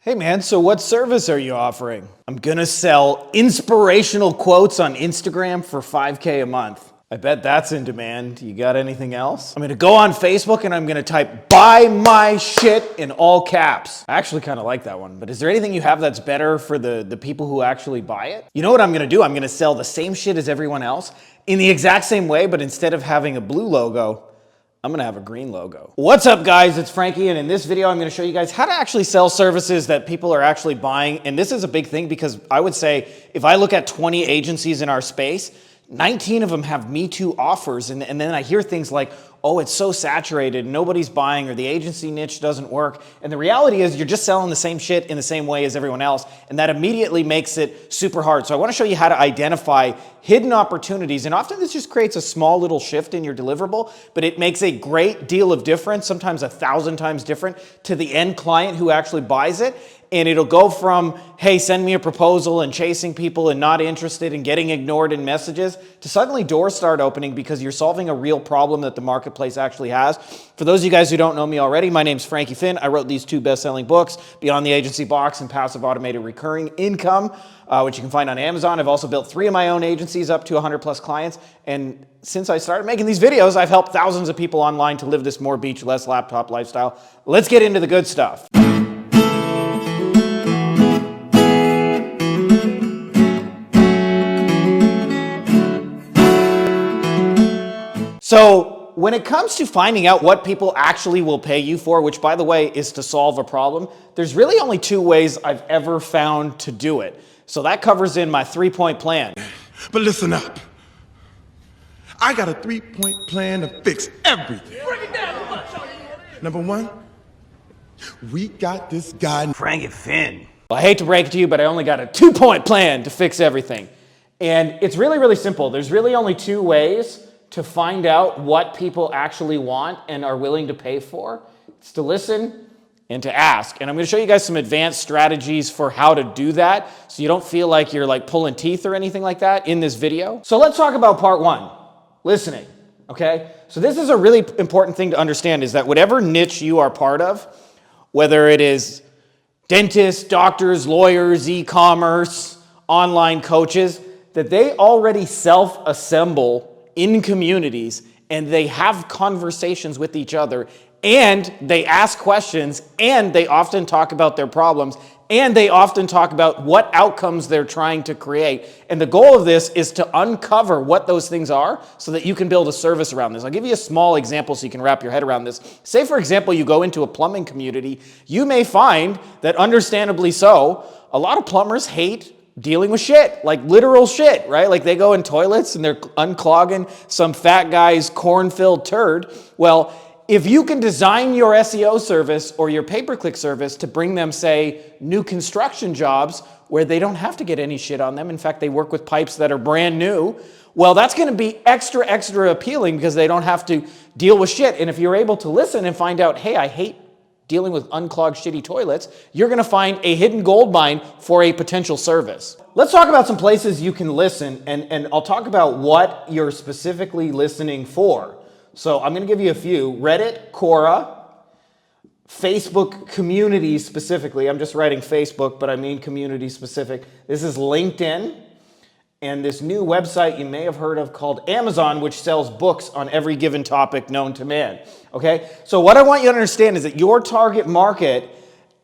Hey man, so what service are you offering? I'm gonna sell inspirational quotes on Instagram for $5K a month. I bet that's in demand. You got anything else? I'm gonna go on Facebook and I'm gonna type buy my shit in all caps. I actually kind of like that one, but is there anything you have that's better for the people who actually buy it? You know what I'm gonna do? I'm gonna sell the same shit as everyone else in the exact same way, but instead of having a blue logo, I'm gonna have a green logo. What's up guys, it's Frankie, and in this video I'm gonna show you guys how to actually sell services that people are actually buying. And this is a big thing because I would say if I look at 20 agencies in our space, 19 of them have Me Too offers, and then I hear things like, oh, it's so saturated, nobody's buying, or the agency niche doesn't work. And the reality is you're just selling the same shit in the same way as everyone else, and that immediately makes it super hard. So I wanna show you how to identify hidden opportunities, and often this just creates a small little shift in your deliverable, but it makes a great deal of difference, sometimes 1,000 times different, to the end client who actually buys it. And it'll go from, hey, send me a proposal, and chasing people and not interested and getting ignored in messages, to suddenly doors start opening because you're solving a real problem that the marketplace actually has. For those of you guys who don't know me already, my name's Frankie Finn. I wrote these 2 best-selling books, Beyond the Agency Box and Passive Automated Recurring Income, which you can find on Amazon. I've also built 3 of my own agencies up to 100 plus clients. And since I started making these videos, I've helped thousands of people online to live this more beach, less laptop lifestyle. Let's get into the good stuff. So when it comes to finding out what people actually will pay you for, which by the way is to solve a problem, there's really only 2 ways I've ever found to do it. So that covers in my 3-point plan. But listen up. I got a 3-point plan to fix everything. Number 1, we got this guy, Frankie Finn. Well, I hate to break it to you, but I only got a 2-point plan to fix everything. And it's really, really simple. There's really only 2 ways to find out what people actually want and are willing to pay for. It's to listen and to ask. And I'm gonna show you guys some advanced strategies for how to do that so you don't feel like you're like pulling teeth or anything like that in this video. So let's talk about part 1, listening, okay? So this is a really important thing to understand, is that whatever niche you are part of, whether it is dentists, doctors, lawyers, e-commerce, online coaches, that they already self-assemble in communities, and they have conversations with each other, and they ask questions, and they often talk about their problems, and they often talk about what outcomes they're trying to create. And the goal of this is to uncover what those things are so that you can build a service around this. I'll give you a small example so you can wrap your head around this. Say, for example, you go into a plumbing community, you may find that, understandably so, a lot of plumbers hate dealing with shit, like literal shit, right? Like they go in toilets and they're unclogging some fat guy's corn-filled turd. Well, if you can design your SEO service or your pay-per-click service to bring them, say, new construction jobs where they don't have to get any shit on them. In fact, they work with pipes that are brand new. Well, that's going to be extra appealing because they don't have to deal with shit. And if you're able to listen and find out, hey, I hate dealing with unclogged shitty toilets, you're gonna find a hidden gold mine for a potential service. Let's talk about some places you can listen, and I'll talk about what you're specifically listening for. So I'm gonna give you a few. Reddit, Quora, Facebook communities specifically. I'm just writing Facebook, but I mean community specific. This is LinkedIn, and this new website you may have heard of called Amazon, which sells books on every given topic known to man, okay? So what I want you to understand is that your target market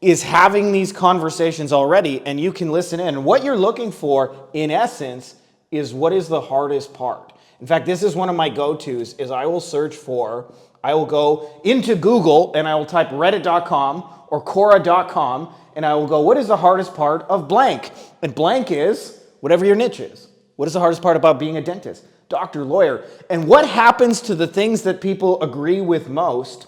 is having these conversations already, and you can listen in. And what you're looking for, in essence, is what is the hardest part. In fact, this is one of my go-tos, is I will go into Google and I will type reddit.com or Quora.com, and I will go, what is the hardest part of blank? And blank is whatever your niche is. What is the hardest part about being a dentist, doctor, lawyer? And what happens to the things that people agree with most?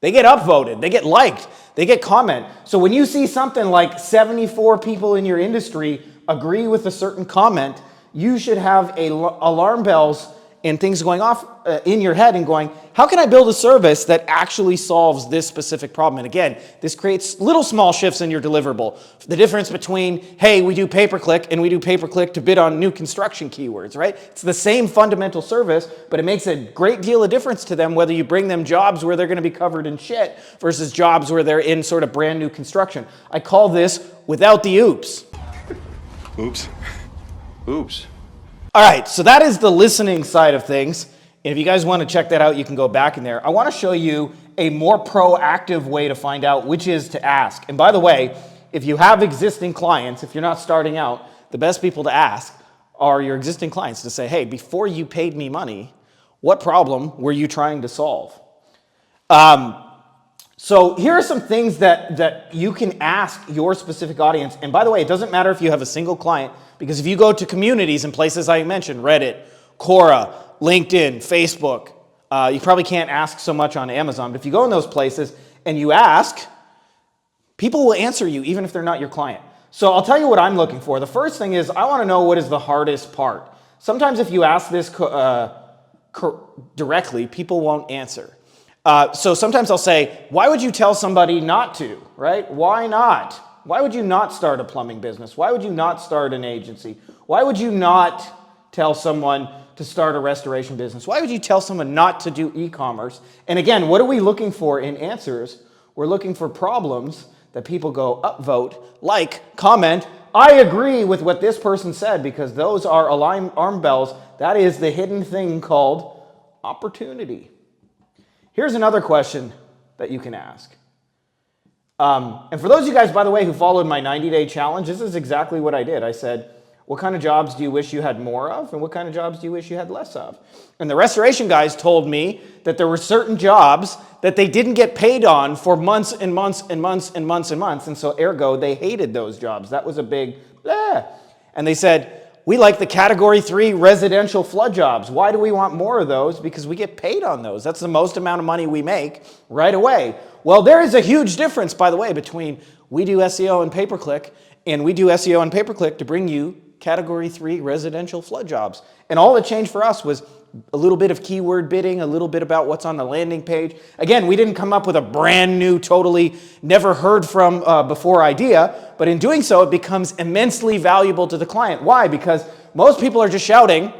They get upvoted, they get liked, they get comment. So when you see something like 74 people in your industry agree with a certain comment, you should have alarm bells and things going off in your head and going, how can I build a service that actually solves this specific problem? And again, this creates little small shifts in your deliverable. The difference between, hey, we do pay-per-click and we do pay-per-click to bid on new construction keywords, right? It's the same fundamental service, but it makes a great deal of difference to them whether you bring them jobs where they're going to be covered in shit versus jobs where they're in sort of brand new construction. I call this without the oops. Oops. Oops. All right, so that is the listening side of things. And if you guys want to check that out, you can go back in there. I want to show you a more proactive way to find out, which is to ask. And by the way, if you have existing clients, if you're not starting out, the best people to ask are your existing clients to say, hey, before you paid me money, what problem were you trying to solve? So here are some things that you can ask your specific audience. And by the way, it doesn't matter if you have a single client, because if you go to communities in places I mentioned, Reddit, Quora, LinkedIn, Facebook, you probably can't ask so much on Amazon, but if you go in those places and you ask, people will answer you even if they're not your client. So I'll tell you what I'm looking for. The first thing is I want to know what is the hardest part. Sometimes if you ask this directly, people won't answer. So sometimes I'll say, why would you tell somebody not to, right? Why not? Why would you not start a plumbing business? Why would you not start an agency? Why would you not tell someone to start a restoration business? Why would you tell someone not to do e-commerce? And again, what are we looking for in answers? We're looking for problems that people go upvote, like, comment, I agree with what this person said, because those are alarm bells. That is the hidden thing called opportunity. Here's another question that you can ask. And for those of you guys, by the way, who followed my 90-day challenge, this is exactly what I did. I said, what kind of jobs do you wish you had more of? And what kind of jobs do you wish you had less of? And the restoration guys told me that there were certain jobs that they didn't get paid on for months and months and months and months and months. And so ergo, they hated those jobs. That was a big blah. And they said, we like the category 3 residential flood jobs. Why do we want more of those? Because we get paid on those. That's the most amount of money we make right away. Well, there is a huge difference, by the way, between we do SEO and pay-per-click and we do SEO and pay-per-click to bring you category 3 residential flood jobs. And all that changed for us was a little bit of keyword bidding, a little bit about what's on the landing page. Again, we didn't come up with a brand new, totally never heard from before idea, but in doing so, it becomes immensely valuable to the client. Why? Because most people are just shouting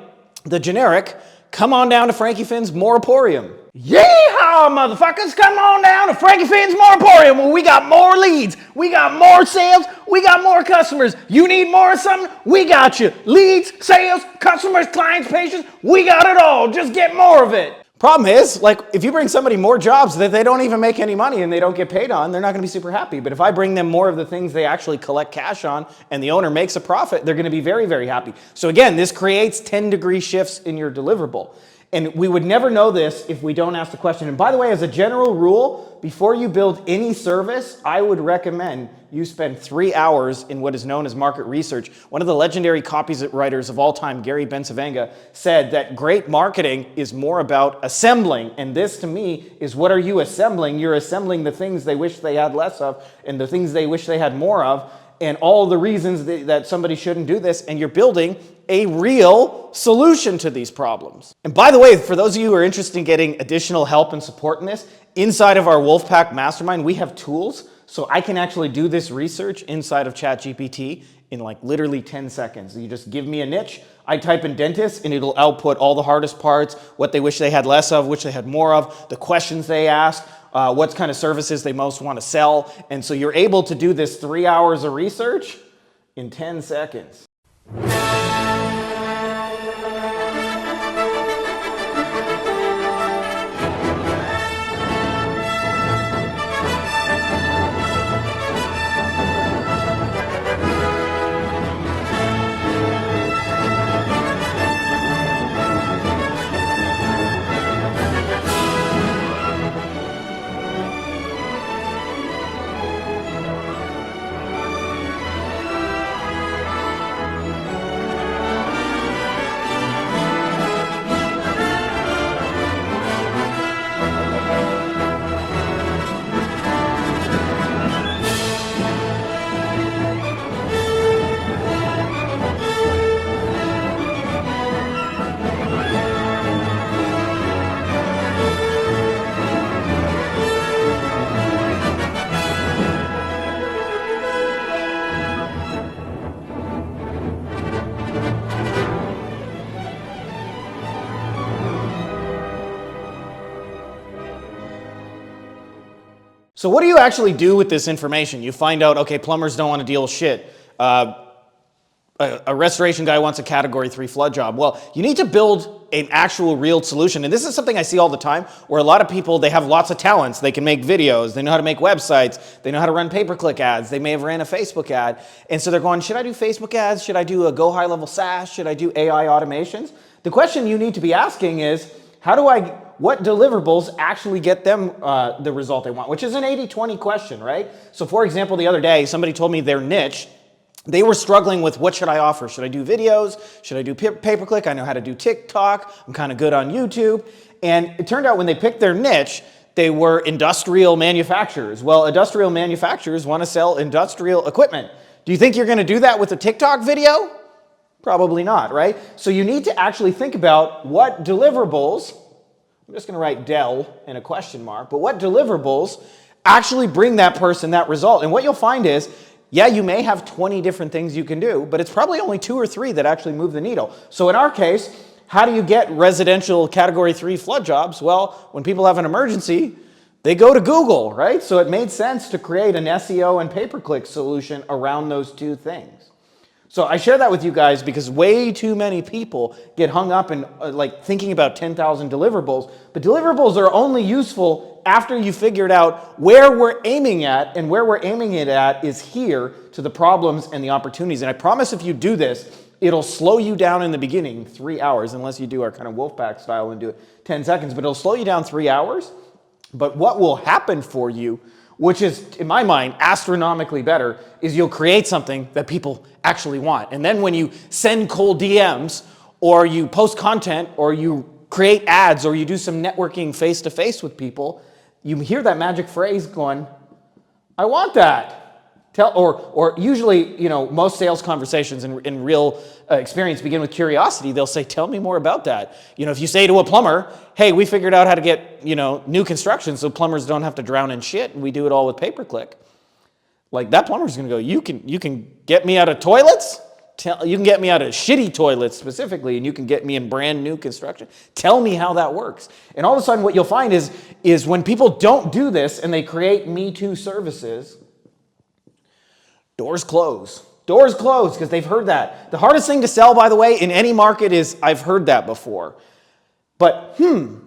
the generic, come on down to Frankie Finn's Moroporium. Yeehaw, motherfuckers, come on down to Frankie Finn's Moroporium where we got more leads, we got more sales, we got more customers. You need more of something? We got you. Leads, sales, customers, clients, patients, we got it all. Just get more of it. Problem is, like, if you bring somebody more jobs that they don't even make any money and they don't get paid on, they're not going to be super happy. But if I bring them more of the things they actually collect cash on and the owner makes a profit, they're going to be very, very happy. So again, this creates 10-degree shifts in your deliverable. And we would never know this if we don't ask the question. And by the way, as a general rule, before you build any service, I would recommend you spend 3 hours in what is known as market research. One of the legendary copywriters of all time, Gary Bencivenga, said that great marketing is more about assembling. And this, to me, is what are you assembling? You're assembling the things they wish they had less of and the things they wish they had more of, and all the reasons that somebody shouldn't do this, and you're building a real solution to these problems. And by the way, for those of you who are interested in getting additional help and support in this, inside of our Wolfpack Mastermind, we have tools, so I can actually do this research inside of ChatGPT in like literally 10 seconds. You just give me a niche, I type in dentist, and it'll output all the hardest parts, what they wish they had less of, which they had more of, the questions they ask, what kind of services they most want to sell. And so you're able to do this 3 hours of research in 10 seconds. So what do you actually do with this information? You find out, okay, plumbers don't want to deal with shit. A restoration guy wants a category 3 flood job. Well, you need to build an actual real solution. And this is something I see all the time where a lot of people, they have lots of talents. They can make videos. They know how to make websites. They know how to run pay-per-click ads. They may have ran a Facebook ad. And so they're going, should I do Facebook ads? Should I do a go high-level SaaS? Should I do AI automations? The question you need to be asking is, what deliverables actually get them the result they want, which is an 80-20 question, right? So for example, the other day, somebody told me their niche, they were struggling with what should I offer? Should I do videos? Should I do pay-per-click? I know how to do TikTok. I'm kind of good on YouTube. And it turned out when they picked their niche, they were industrial manufacturers. Well, industrial manufacturers want to sell industrial equipment. Do you think you're going to do that with a TikTok video? Probably not, right? So you need to actually think about what deliverables, I'm just going to write Dell in a question mark, but what deliverables actually bring that person that result. And what you'll find is, yeah, you may have 20 different things you can do, but it's probably only 2 or 3 that actually move the needle. So in our case, how do you get residential category 3 flood jobs? Well, when people have an emergency, they go to Google, right? So it made sense to create an SEO and pay-per-click solution around those 2 things. So I share that with you guys because way too many people get hung up in like thinking about 10,000 deliverables, but deliverables are only useful after you figured out where we're aiming at, and where we're aiming it at is here to the problems and the opportunities. And I promise if you do this, it'll slow you down in the beginning 3 hours, unless you do our kind of Wolfpack style and do it 10 seconds, but it'll slow you down 3 hours. But what will happen for you, which is, in my mind, astronomically better, is you'll create something that people actually want. And then when you send cold DMs, or you post content, or you create ads, or you do some networking face-to-face with people, you hear that magic phrase going, I want that. Or usually, you know, most sales conversations in real experience begin with curiosity. They'll say, tell me more about that. You know, if you say to a plumber, hey, we figured out how to get, you know, new construction so plumbers don't have to drown in shit, and we do it all with pay-per-click. Like, that plumber's going to go, you can get me out of toilets? You can get me out of shitty toilets specifically, and you can get me in brand new construction. Tell me how that works. And all of a sudden what you'll find is when people don't do this and they create Me Too services, doors close. Doors close because they've heard that. The hardest thing to sell, by the way, in any market is, I've heard that before. But,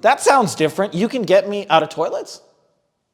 that sounds different. You can get me out of toilets?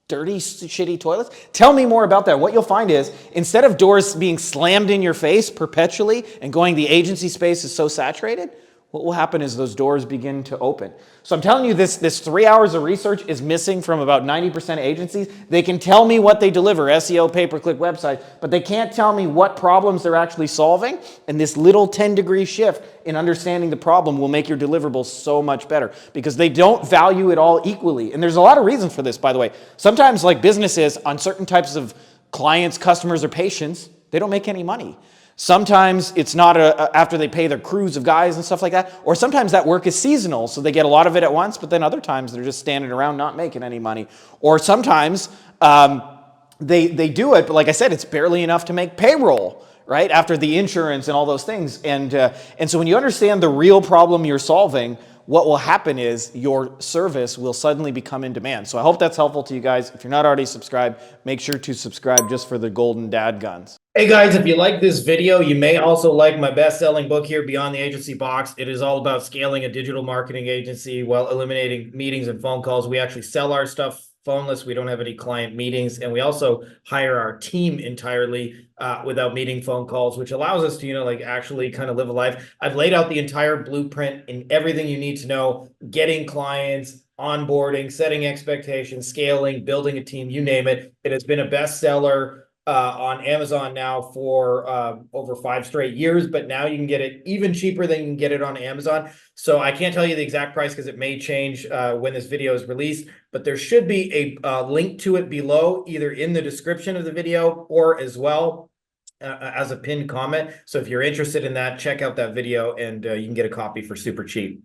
Dirty, shitty toilets? Tell me more about that. What you'll find is, instead of doors being slammed in your face perpetually and going, the agency space is so saturated, what will happen is those doors begin to open. So I'm telling you, this 3 hours of research is missing from about 90% of agencies. They can tell me what they deliver, SEO, pay-per-click website, but they can't tell me what problems they're actually solving. And this little 10-degree shift in understanding the problem will make your deliverables so much better, because they don't value it all equally. And there's a lot of reasons for this, by the way. Sometimes, like businesses, on certain types of clients, customers, or patients, they don't make any money. Sometimes it's not after they pay their crews of guys and stuff like that, or sometimes that work is seasonal, so they get a lot of it at once, but then other times they're just standing around not making any money. Or sometimes they do it, but like I said, it's barely enough to make payroll, right, after the insurance and all those things. And so when you understand the real problem you're solving, what will happen is your service will suddenly become in demand. So I hope that's helpful to you guys. If you're not already subscribed, make sure to subscribe just for the golden dad guns. Hey guys, if you like this video, you may also like my best-selling book here, Beyond the Agency Box. It is all about scaling a digital marketing agency while eliminating meetings and phone calls. We actually sell our stuff phoneless. We don't have any client meetings, and we also hire our team entirely without meeting phone calls, which allows us to, you know, like actually kind of live a life. I've laid out the entire blueprint and everything you need to know, getting clients, onboarding, setting expectations, scaling, building a team, you name it. It has been a bestseller on Amazon now for over 5 straight years, but now you can get it even cheaper than you can get it on Amazon. So I can't tell you the exact price because it may change when this video is released, but there should be a link to it below, either in the description of the video or as well as a pinned comment. So if you're interested in that, check out that video and you can get a copy for super cheap.